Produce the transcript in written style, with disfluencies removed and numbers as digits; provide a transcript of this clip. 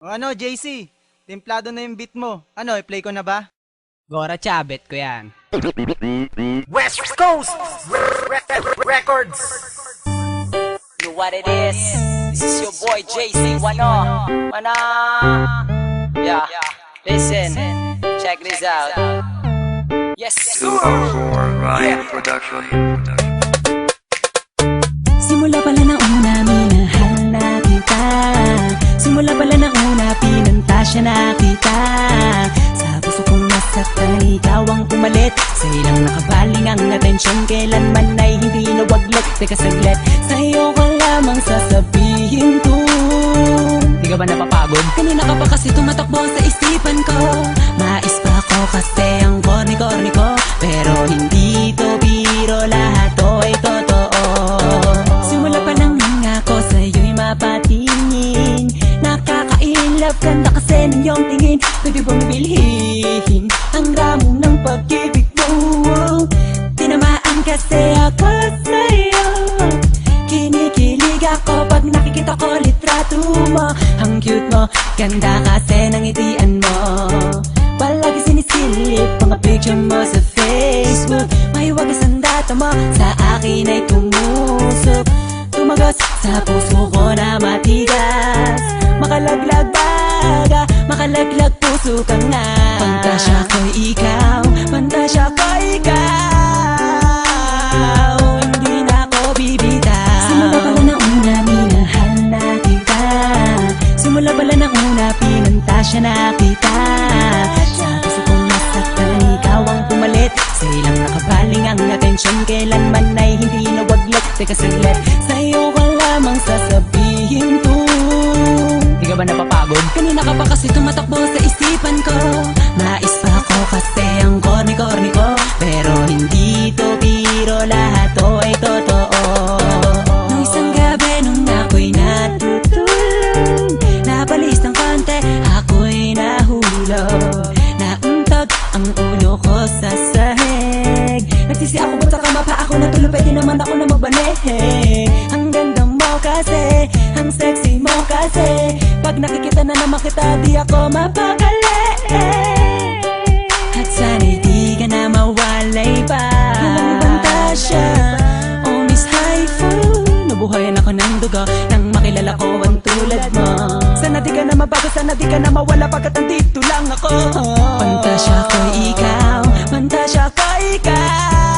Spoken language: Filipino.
O ano, JC? Templado na yung beat mo. Ano, i-play ko na ba? Gora Chabet ko yan. West Coast Records. Know what it is? This is your boy JC Wano. Wana. Yeah. Listen. Check this out. Yes. 204 Ryan Production. Simula pala na una, minahal na kita. Simula pala na una, pinanta siya na kita. Sa puso kong nasaktan, ikaw ang pumalit. Sa ilang nakabaling ang atensyon, kailanman ay hindi nawaglit. Teka saglit, sa'yo ko lamang sasabihin to. Di ka ba napapagod? Kanina ka pa kasi tumatakbo sa isipan ko. Mais pa ko kasi ang corny-corny ko. Pero hindi to biro, lahat to ay totoo. Simula pa lang ako sa'yo'y mapatingin. Nakaka-inlove ganda kasi ng iyong tingin. Pwede bang bilhin ang ramo ng pag-ibig mo? Tinamaan kasi ako sa'yo. Kinikilig ako pag nakikita ko litrato mo. Ang cute mo, ganda kasi ng itian mo. Palagi sinisilip mga picture mo sa Facebook. May wagas ang data mo, sa akin ay tumusok. Tumagas sa puso ko na matigas. Makalaglag baga, makalaglag puso ka nga. Pantasya ko'y ikaw, pantasya ko'y ikaw. Hindi na ako bibitaw. Simula pala na una, minahal na kita. Simula pala na una, pinantasya na kita. Sa puso kong nasaktan, ikaw ang pumalit. Sa ilang nakabaling ang atensyon, kailanman ay hindi nawaglit. Teka saglit, sa'yo ko lamang sasabihin to. Di ka ba napapagod? Kanina ka pa kasi tumatakbo sa isipan ko. Mais pa ko kasi ang corny-corny ko. Pero hindi to biro, lahat to ay totoo. Nung isang gabi nung ako'y natutulog, napalis ng konti, ako'y nahulog. Nauntog ang ulo ko sa sahig. Nagsisi ako, ba't sa kama pa ako natulog? Pwede naman ako na magbanehe. Ang ganda mo kasi, ang sexy mo kasi. Pag nakikita na naman kita, di ako mapakali. At sana'y di ka na mawalay pa. Walang pantasya, oh Miss Haifu. Nabuhayan ako ng dugo nang makilala ko ang tulad mo. Sana di ka na mabago, sana di ka na mawala pagkat andito lang ako. Pantasya ko ikaw, pantasya ko ikaw.